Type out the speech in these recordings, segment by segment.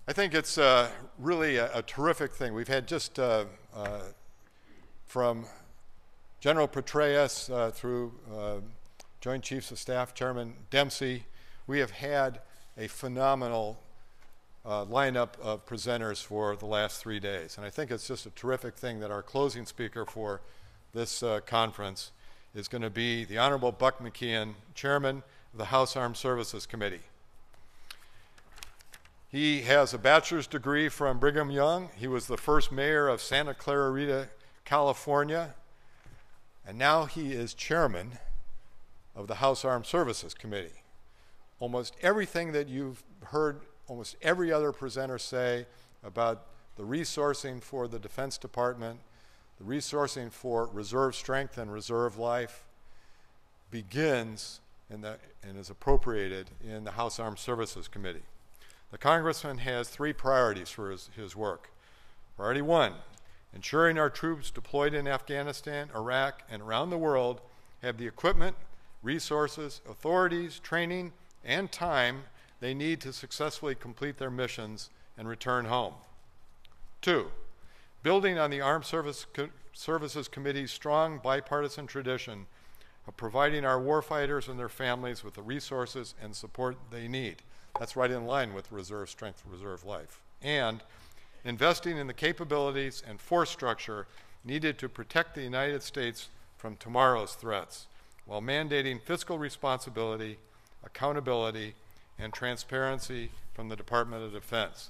I think it's really a terrific thing. We've had just from General Petraeus through Joint Chiefs of Staff Chairman Dempsey, we have had a phenomenal lineup of presenters for the last 3 days. And I think it's just a terrific thing that our closing speaker for this conference is going to be the Honorable Buck McKeon, Chairman of the House Armed Services Committee. He has a bachelor's degree from Brigham Young. He was the first mayor of Santa Clarita, California. And now he is chairman of the House Armed Services Committee. Almost everything that you've heard almost every other presenter say about the resourcing for the Defense Department, the resourcing for reserve strength and reserve life begins and is appropriated in the House Armed Services Committee. The Congressman has 3 priorities for his work. Priority 1, ensuring our troops deployed in Afghanistan, Iraq, and around the world have the equipment, resources, authorities, training, and time they need to successfully complete their missions and return home. 2, building on the Armed Services Committee's strong bipartisan tradition of providing our warfighters and their families with the resources and support they need. That's right in line with reserve strength, reserve life. And investing in the capabilities and force structure needed to protect the United States from tomorrow's threats, while mandating fiscal responsibility, accountability, and transparency from the Department of Defense.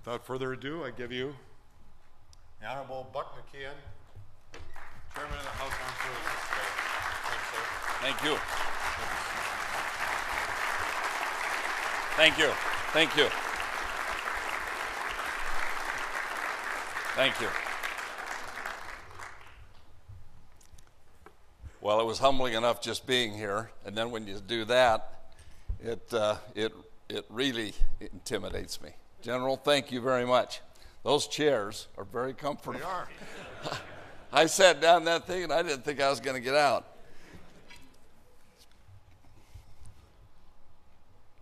Without further ado, I give you the Honorable Buck McKeon, Chairman of the House Armed Services Committee. Thank you. Thank you. Thank you. Thank you. Well, it was humbling enough just being here, and then when you do that, it really intimidates me. General, thank you very much. Those chairs are very comfortable. They are. I sat down that thing and I didn't think I was going to get out.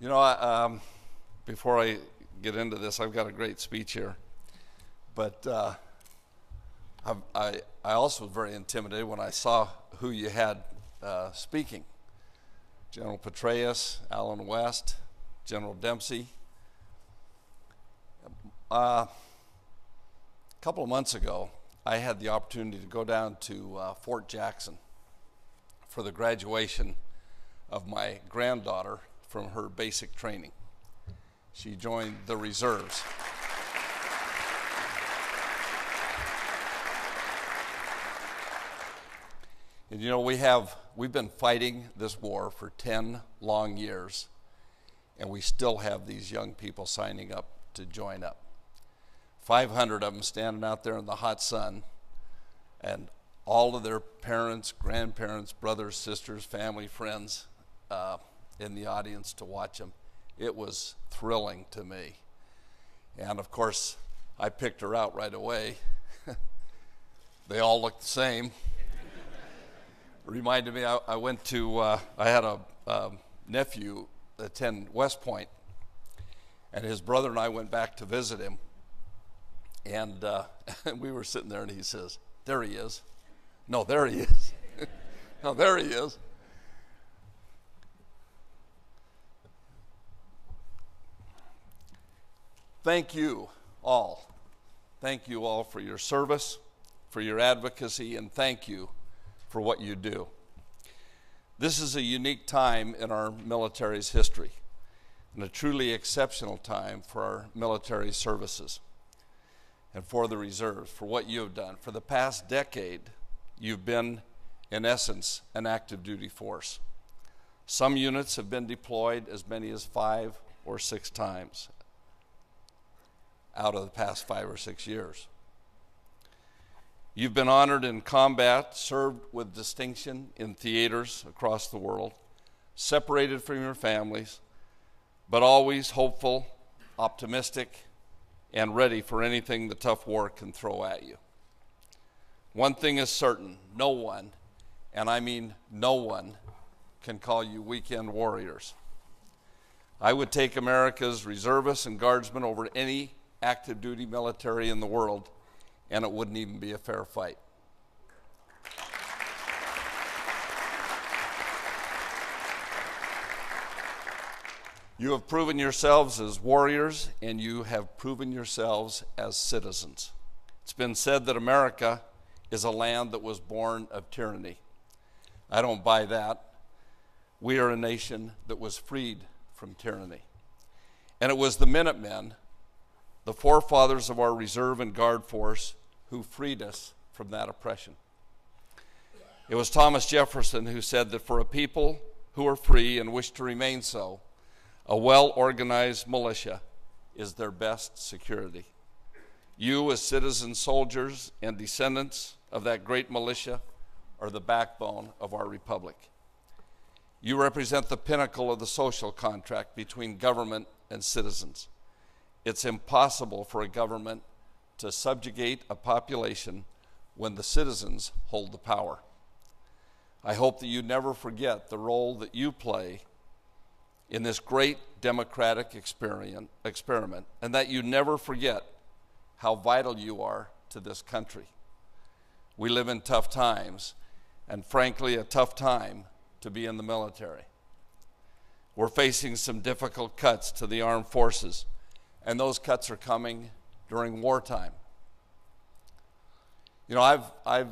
You know, before I get into this, I've got a great speech here. But I also was very intimidated when I saw who you had speaking. General Petraeus, Allen West, General Dempsey. A couple of months ago, I had the opportunity to go down to Fort Jackson for the graduation of my granddaughter from her basic training. She joined the reserves. And you know, we've been fighting this war for 10 long years, and we still have these young people signing up to join up. 500 of them standing out there in the hot sun, and all of their parents, grandparents, brothers, sisters, family, friends in the audience to watch them. It was thrilling to me. And of course, I picked her out right away. They all looked the same. It reminded me, I went to, I had a nephew attend West Point, and his brother and I went back to visit him. And we were sitting there, and he says, "There he is." No, there he is. No, there he is. Thank you all. Thank you all for your service, for your advocacy, and thank you for what you do. This is a unique time in our military's history, and a truly exceptional time for our military services and for the reserves, for what you have done. For the past decade, you've been, in essence, an active duty force. Some units have been deployed as many as 5 or 6 times out of the past 5 or 6 years. You've been honored in combat, served with distinction in theaters across the world, separated from your families, but always hopeful, optimistic, and ready for anything the tough war can throw at you. One thing is certain, no one, and I mean no one, can call you weekend warriors. I would take America's reservists and guardsmen over any active duty military in the world, and it wouldn't even be a fair fight. You have proven yourselves as warriors, and you have proven yourselves as citizens. It's been said that America is a land that was born of tyranny. I don't buy that. We are a nation that was freed from tyranny. And it was the Minutemen, the forefathers of our reserve and guard force, who freed us from that oppression. It was Thomas Jefferson who said that for a people who are free and wish to remain so, a well-organized militia is their best security. You, as citizen soldiers and descendants of that great militia, are the backbone of our republic. You represent the pinnacle of the social contract between government and citizens. It's impossible for a government to subjugate a population when the citizens hold the power. I hope that you never forget the role that you play in this great democratic experiment, and that you never forget how vital you are to this country. We live in tough times, and frankly, a tough time to be in the military. We're facing some difficult cuts to the armed forces, and those cuts are coming during wartime. You know, I'm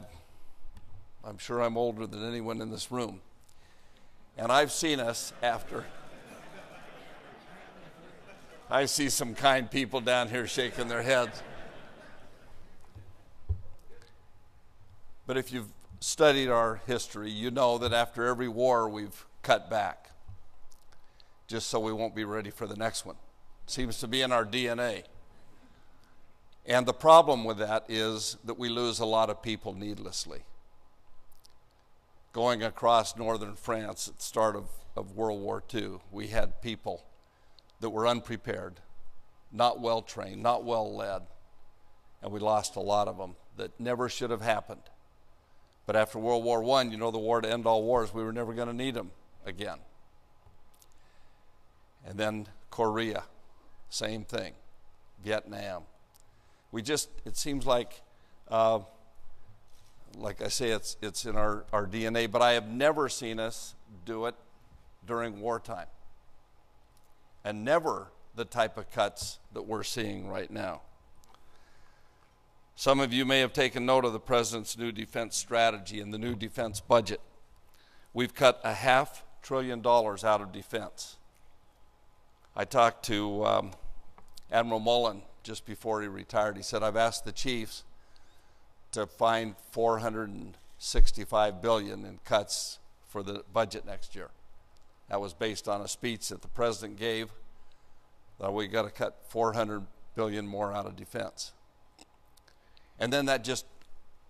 sure I'm older than anyone in this room, and I've seen us after. I see some kind people down here shaking their heads. But if you've studied our history, you know that after every war we've cut back, just so we won't be ready for the next one. Seems to be in our DNA. And the problem with that is that we lose a lot of people needlessly. Going across northern France at the start of World War II, we had people that were unprepared, not well trained, not well led, and we lost a lot of them that never should have happened. But after World War I, you know, the war to end all wars, we were never going to need them again. And then Korea, same thing. Vietnam. It seems like I say, it's in our DNA, but I have never seen us do it during wartime. And never the type of cuts that we're seeing right now. Some of you may have taken note of the President's new defense strategy and the new defense budget. We've cut $500 billion out of defense. I talked to Admiral Mullen just before he retired. He said, I've asked the chiefs to find $465 billion in cuts for the budget next year. That was based on a speech that the President gave, that we got to cut $400 billion more out of defense. And then that just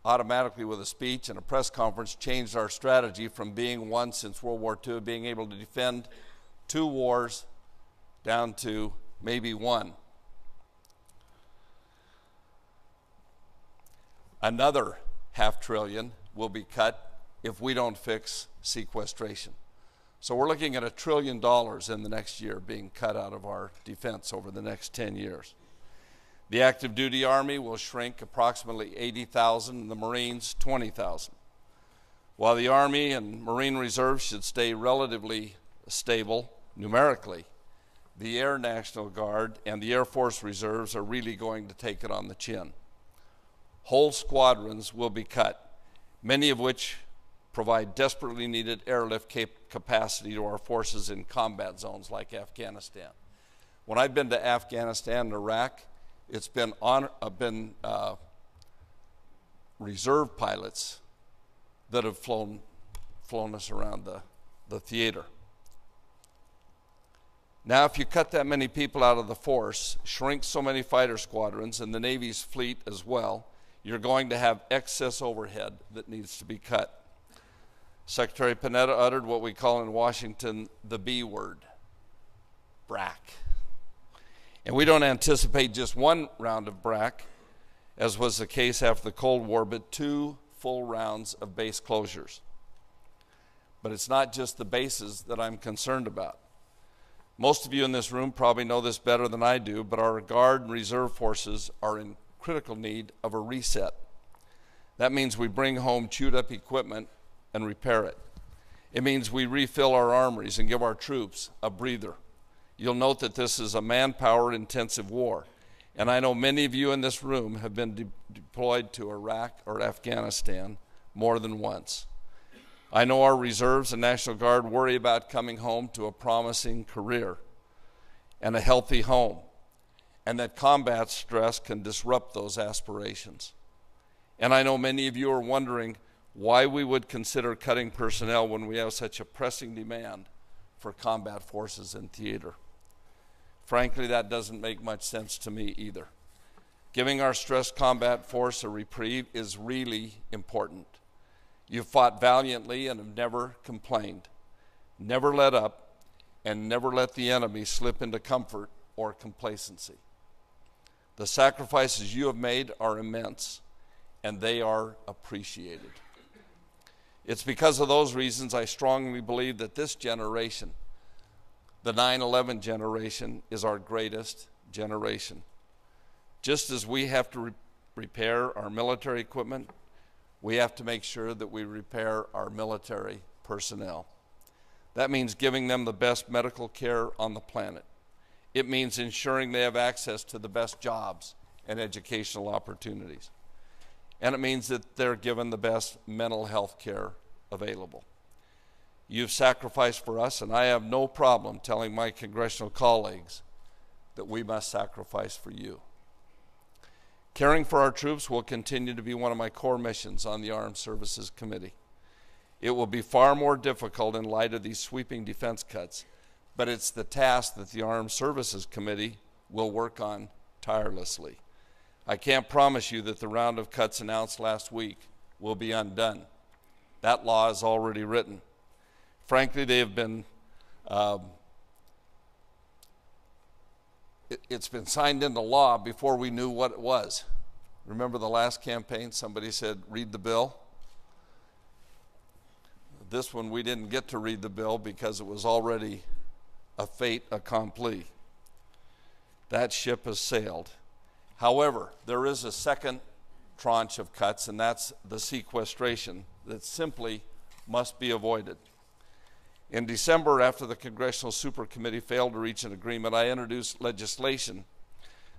automatically, with a speech and a press conference, changed our strategy from being one since World War II, being able to defend 2 wars, down to maybe 1. Another $500 billion will be cut if we don't fix sequestration. So we're looking at $1 trillion in the next year being cut out of our defense over the next 10 years. The active duty Army will shrink approximately 80,000 and the Marines 20,000. While the Army and Marine Reserve should stay relatively stable numerically, the Air National Guard and the Air Force Reserves are really going to take it on the chin. Whole squadrons will be cut, many of which provide desperately needed airlift capacity to our forces in combat zones like Afghanistan. When I've been to Afghanistan and Iraq, it's been reserve pilots that have flown us around the theater. Now, if you cut that many people out of the force, shrink so many fighter squadrons and the Navy's fleet as well, you're going to have excess overhead that needs to be cut. Secretary Panetta uttered what we call in Washington the B word, BRAC. And we don't anticipate just 1 round of BRAC, as was the case after the Cold War, but 2 full rounds of base closures. But it's not just the bases that I'm concerned about. Most of you in this room probably know this better than I do, but our Guard and Reserve forces are in critical need of a reset. That means we bring home chewed up equipment and repair it. It means we refill our armories and give our troops a breather. You'll note that this is a manpower intensive war. And I know many of you in this room have been deployed to Iraq or Afghanistan more than once. I know our reserves and National Guard worry about coming home to a promising career and a healthy home, and that combat stress can disrupt those aspirations. And I know many of you are wondering why we would consider cutting personnel when we have such a pressing demand for combat forces in theater. Frankly, that doesn't make much sense to me either. Giving our stressed combat force a reprieve is really important. You've fought valiantly and have never complained, never let up, and never let the enemy slip into comfort or complacency. The sacrifices you have made are immense, and they are appreciated. It's because of those reasons I strongly believe that this generation, the 9/11 generation, is our greatest generation. Just as we have to repair our military equipment, we have to make sure that we repair our military personnel. That means giving them the best medical care on the planet. It means ensuring they have access to the best jobs and educational opportunities. And it means that they're given the best mental health care available. You've sacrificed for us, and I have no problem telling my congressional colleagues that we must sacrifice for you. Caring for our troops will continue to be one of my core missions on the Armed Services Committee. It will be far more difficult in light of these sweeping defense cuts, but it's the task that the Armed Services Committee will work on tirelessly. I can't promise you that the round of cuts announced last week will be undone. That law is already written. Frankly, they have been it's been signed into law before we knew what it was. Remember the last campaign, somebody said, read the bill? This one, we didn't get to read the bill because it was already a fait accompli. That ship has sailed. However, there is a second tranche of cuts, and that's the sequestration that simply must be avoided. In December, after the Congressional Super Committee failed to reach an agreement, I introduced legislation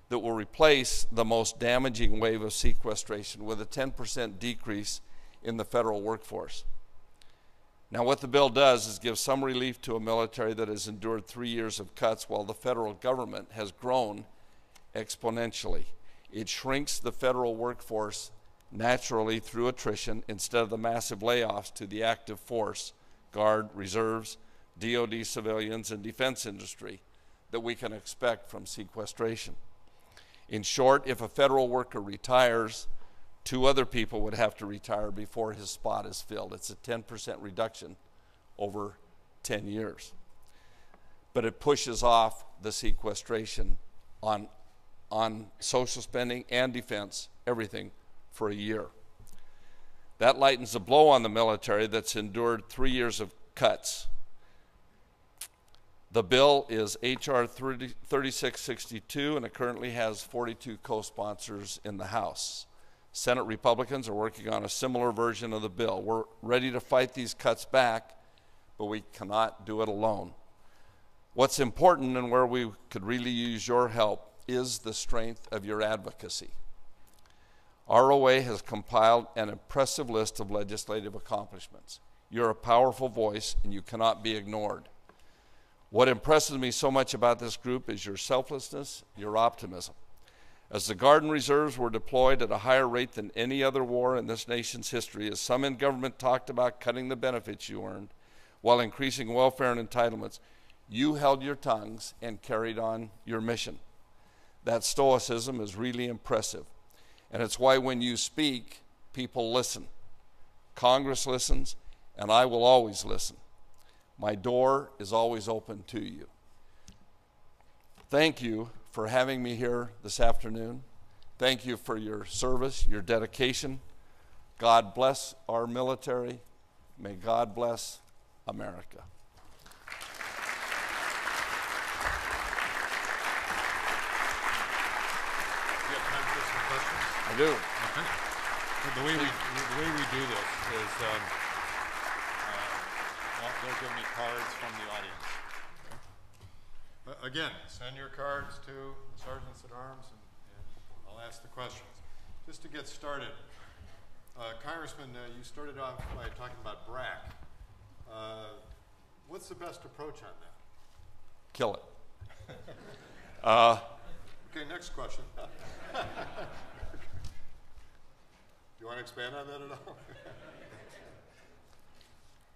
that will replace the most damaging wave of sequestration with a 10% decrease in the federal workforce. Now, what the bill does is give some relief to a military that has endured 3 years of cuts while the federal government has grown exponentially. It shrinks the federal workforce naturally through attrition instead of the massive layoffs to the active force, Guard, Reserves, DOD civilians, and defense industry that we can expect from sequestration. In short, if a federal worker retires, 2 other people would have to retire before his spot is filled. It's a 10% reduction over 10 years. But it pushes off the sequestration on social spending and defense, everything, for a year. That lightens the blow on the military that's endured 3 years of cuts. The bill is H.R. 3662, and it currently has 42 co-sponsors in the House. Senate Republicans are working on a similar version of the bill. We're ready to fight these cuts back, but we cannot do it alone. What's important and where we could really use your help is the strength of your advocacy. ROA has compiled an impressive list of legislative accomplishments. You're a powerful voice, and you cannot be ignored. What impresses me so much about this group is your selflessness, your optimism. As the Guard and Reserves were deployed at a higher rate than any other war in this nation's history, as some in government talked about cutting the benefits you earned while increasing welfare and entitlements, you held your tongues and carried on your mission. That stoicism is really impressive. And it's why when you speak, people listen. Congress listens, and I will always listen. My door is always open to you. Thank you for having me here this afternoon. Thank you for your service, your dedication. God bless our military. May God bless America. some questions? I do. Okay. The way we do this is they'll give me cards from the audience. Okay. Again, send your cards to the sergeants at arms, and I'll ask the questions. Just to get started, Congressman, you started off by talking about BRAC. What's the best approach on that? Kill it. Okay, next question. You want to expand on that at all?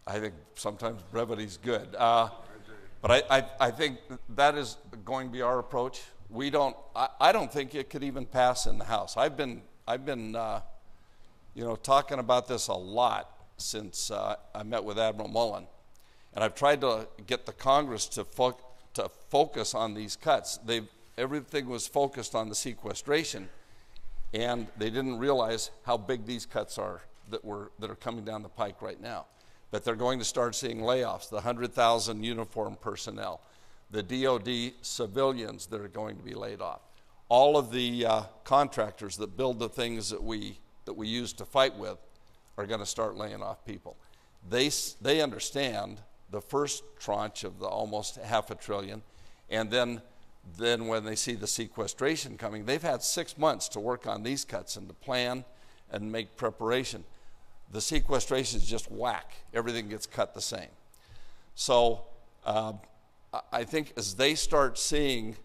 I think sometimes brevity's good. But I think that is going to be our approach. I don't think it could even pass in the House. I've been talking about this a lot since I met with Admiral Mullen, and I've tried to get the Congress to focus on these cuts. Everything was focused on the sequestration, and they didn't realize how big these cuts are that are coming down the pike right now. But they're going to start seeing layoffs, the 100,000 uniformed personnel, the DOD civilians that are going to be laid off. All of the contractors that build the things that we use to fight with are going to start laying off people. They understand the first tranche of the almost $500 billion, and then when they see the sequestration coming, they've had 6 months to work on these cuts and to plan and make preparation. The sequestration is just whack. Everything gets cut the same. So I think as they start seeing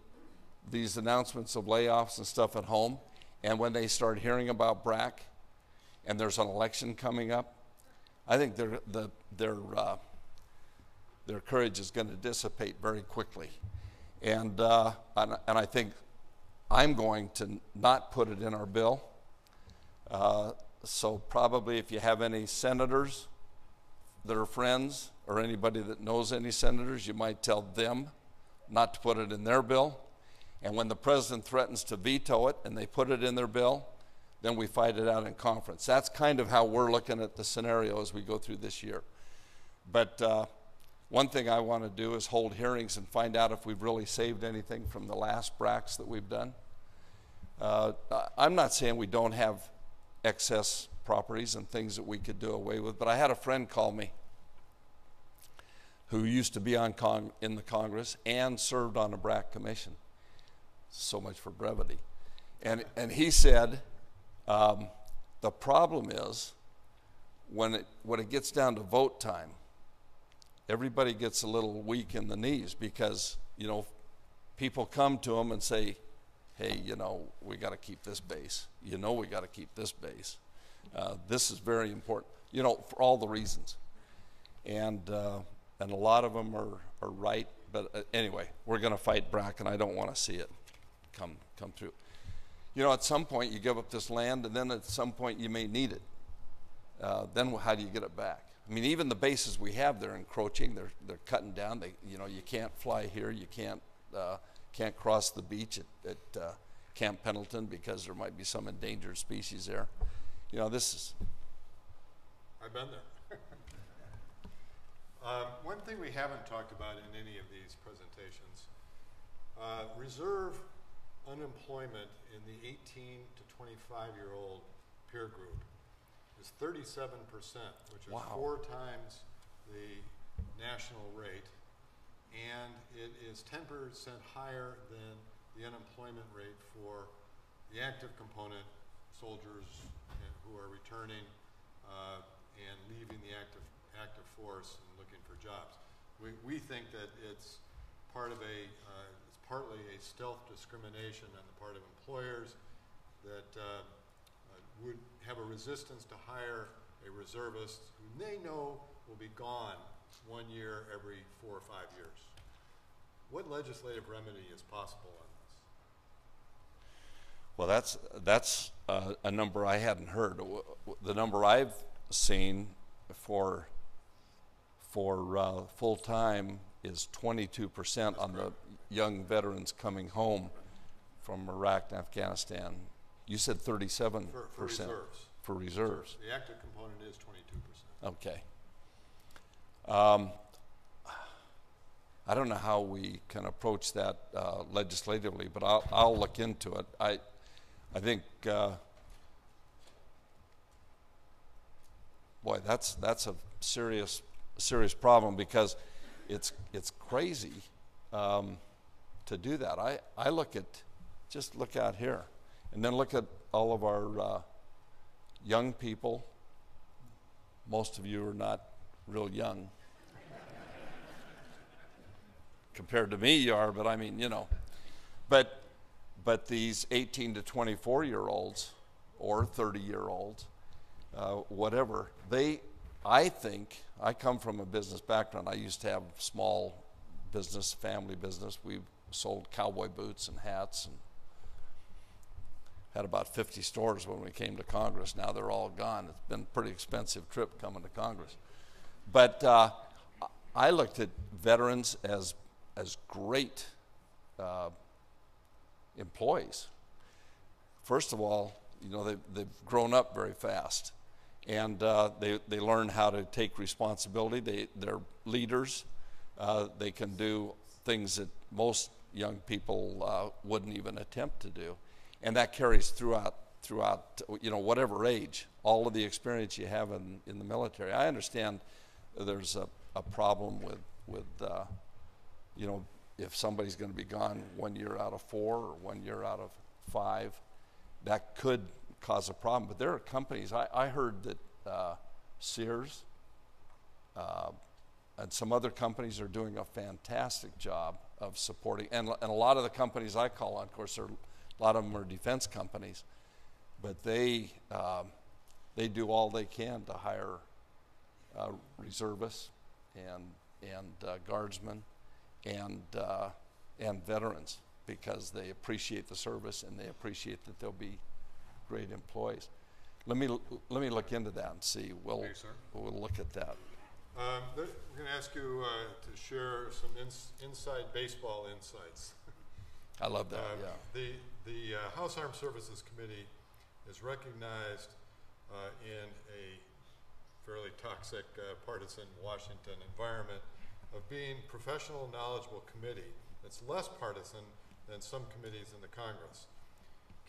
these announcements of layoffs and stuff at home, and when they start hearing about BRAC, and there's an election coming up, I think their courage is going to dissipate very quickly. And I think I'm going to not put it in our bill. So probably if you have any senators that are friends or anybody that knows any senators, you might tell them not to put it in their bill. And when the president threatens to veto it and they put it in their bill, then we fight it out in conference. That's kind of how we're looking at the scenario as we go through this year. But one thing I want to do is hold hearings and find out if we've really saved anything from the last BRACs that we've done. I'm not saying we don't have excess properties and things that we could do away with, but I had a friend call me who used to be in the Congress and served on a BRAC commission. So much for brevity. And he said, the problem is when it gets down to vote time, everybody gets a little weak in the knees because, people come to them and say, hey, we got to keep this base. We got to keep this base. This is very important, for all the reasons. And a lot of them are right. But anyway, we're going to fight BRAC, and I don't want to see it come through. At some point you give up this land, and then at some point you may need it. Then how do you get it back? I mean, even the bases we have, they're encroaching. They're cutting down. You can't fly here. You can't cross the beach at Camp Pendleton because there might be some endangered species there. This is. I've been there. One thing we haven't talked about in any of these presentations, reserve unemployment in the 18 to 25-year-old peer group is 37%, which is Wow. 4 times the national rate, and it is 10% higher than the unemployment rate for the active component soldiers who are returning and leaving the active force and looking for jobs. We think that it's partly a stealth discrimination on the part of employers that would have a resistance to hire a reservist who they know will be gone 1 year every 4 or 5 years. What legislative remedy is possible on this? Well, that's a number I hadn't heard. The number I've seen for full-time is 22% on the young veterans coming home from Iraq and Afghanistan. You said 37%. For reserves. For reserves. The active component is 22%. Okay. I don't know how we can approach that legislatively, but I'll look into it. I think, boy, that's a serious problem, because it's crazy to do that. I just look out here, and then look at all of our young people. Most of you are not real young. Compared to me, you are, but I mean, you know. But these 18 to 24-year-olds or 30-year-olds, whatever, I think, I come from a business background. I used to have small business, family business. We sold cowboy boots and hats, and had about 50 stores when we came to Congress. Now they're all gone. It's been a pretty expensive trip coming to Congress. But I looked at veterans as great employees. First of all, you know, they've grown up very fast, and they learn how to take responsibility. They're leaders. They can do things that most young people wouldn't even attempt to do, and that carries throughout you know, whatever age. All of the experience you have in the military. I understand there's a problem with you know, if somebody's going to be gone 1 year out of 4 or 1 year out of 5, that could cause a problem. But there are companies, I heard that Sears and some other companies are doing a fantastic job of supporting, and a lot of the companies I call on, of course, a lot of them are defense companies, but they do all they can to hire reservists and guardsmen and veterans, because they appreciate the service and they appreciate that they'll be great employees. Let me look into that and see. We'll look at that. We're going to ask you to share some inside baseball insights. I love that. Yeah. The House Armed Services Committee is recognized in a fairly toxic partisan Washington environment of being professional, knowledgeable committee that's less partisan than some committees in the Congress.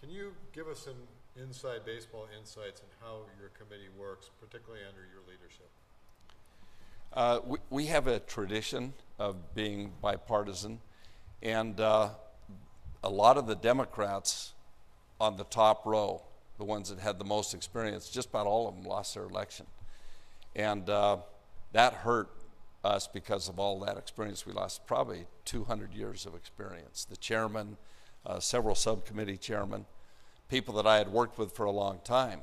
Can you give us some inside baseball insights on how your committee works, particularly under your leadership? We have a tradition of being bipartisan, and a lot of the Democrats on the top row, the ones that had the most experience, just about all of them lost their election. And that hurt us because of all that experience. We lost probably 200 years of experience. The chairman, several subcommittee chairmen, people that I had worked with for a long time.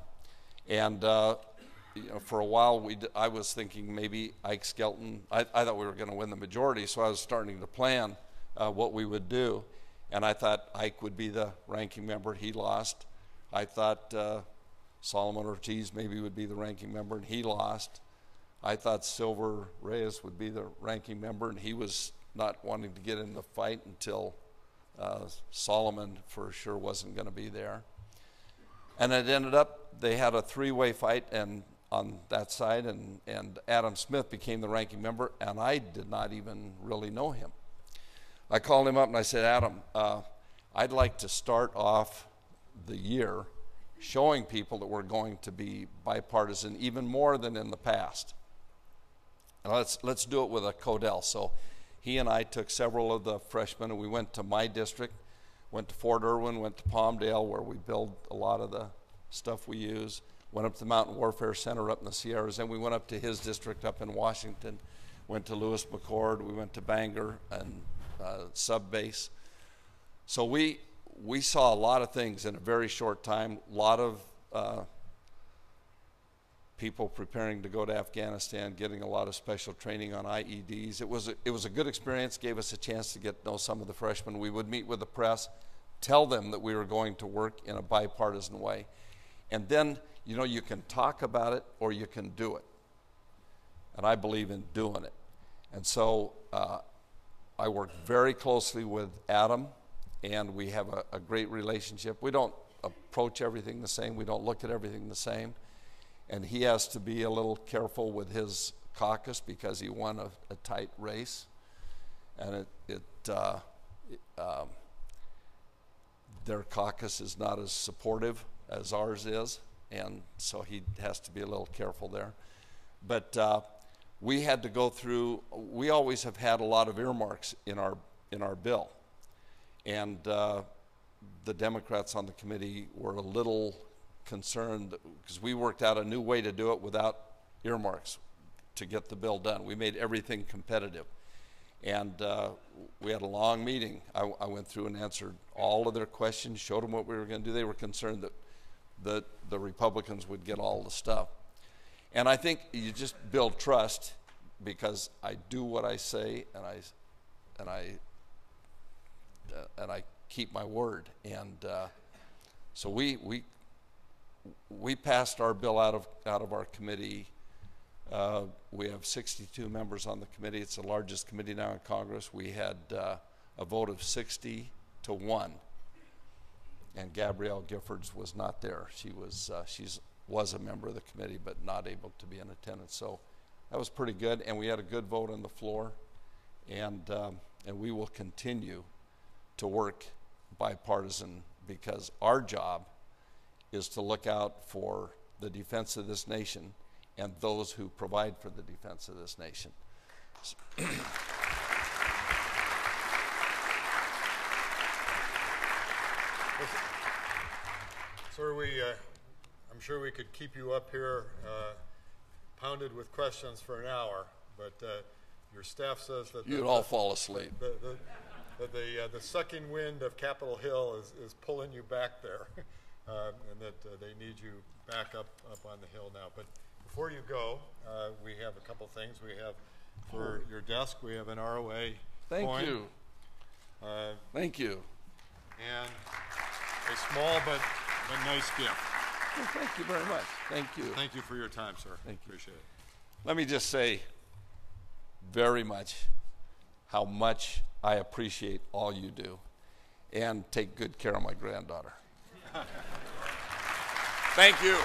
And you know, for a while, I was thinking maybe Ike Skelton, I thought we were going to win the majority, so I was starting to plan what we would do. And I thought Ike would be the ranking member. He lost. I thought Solomon Ortiz maybe would be the ranking member, and he lost. I thought Silver Reyes would be the ranking member, and he was not wanting to get in the fight until Solomon for sure wasn't going to be there. And it ended up, they had a three-way fight and on that side, and Adam Smith became the ranking member, and I did not even really know him. I called him up and I said, Adam, I'd like to start off the year showing people that we're going to be bipartisan even more than in the past. And let's do it with a Codell. So he and I took several of the freshmen, and we went to my district, went to Fort Irwin, went to Palmdale, where we build a lot of the stuff we use, went up to the Mountain Warfare Center up in the Sierras, and we went up to his district up in Washington, went to Lewis McChord, we went to Bangor and sub base. So we saw a lot of things in a very short time, a lot of people preparing to go to Afghanistan, getting a lot of special training on IEDs. It was a good experience, gave us a chance to get to know some of the freshmen. We would meet with the press, tell them that we were going to work in a bipartisan way. And then, you know, you can talk about it or you can do it. And I believe in doing it. And so I work very closely with Adam, and we have a great relationship. We don't approach everything the same. We don't look at everything the same. And he has to be a little careful with his caucus because he won a tight race. And their caucus is not as supportive as ours is, and so he has to be a little careful there. But we had to go through, we always have had a lot of earmarks in our bill. And the Democrats on the committee were a little concerned because we worked out a new way to do it without earmarks to get the bill done. We made everything competitive. And we had a long meeting. I went through and answered all of their questions, showed them what we were going to do. They were concerned that the Republicans would get all the stuff. And I think you just build trust because I do what I say, and I keep my word. And so we passed our bill out of our committee. We have 62 members on the committee. It's the largest committee now in Congress. We had a vote of 60 to 1, and Gabrielle Giffords was not there. She was a member of the committee, but not able to be in attendance. So that was pretty good, and we had a good vote on the floor, and we will continue to work bipartisan because our job is to look out for the defense of this nation and those who provide for the defense of this nation. Sir, I'm sure we could keep you up here pounded with questions for an hour, but your staff says that you'd all fall asleep. The sucking wind of Capitol Hill is pulling you back there, and that they need you back up on the hill now. But before you go, we have a couple things. We have for your desk, we have an ROA Thank coin. you. Thank you. And a small but nice gift. Well, thank you very much. Thank you. Thank you for your time, sir. Thank you. Appreciate it. Let me just say very much how much I appreciate all you do, and take good care of my granddaughter. Thank you.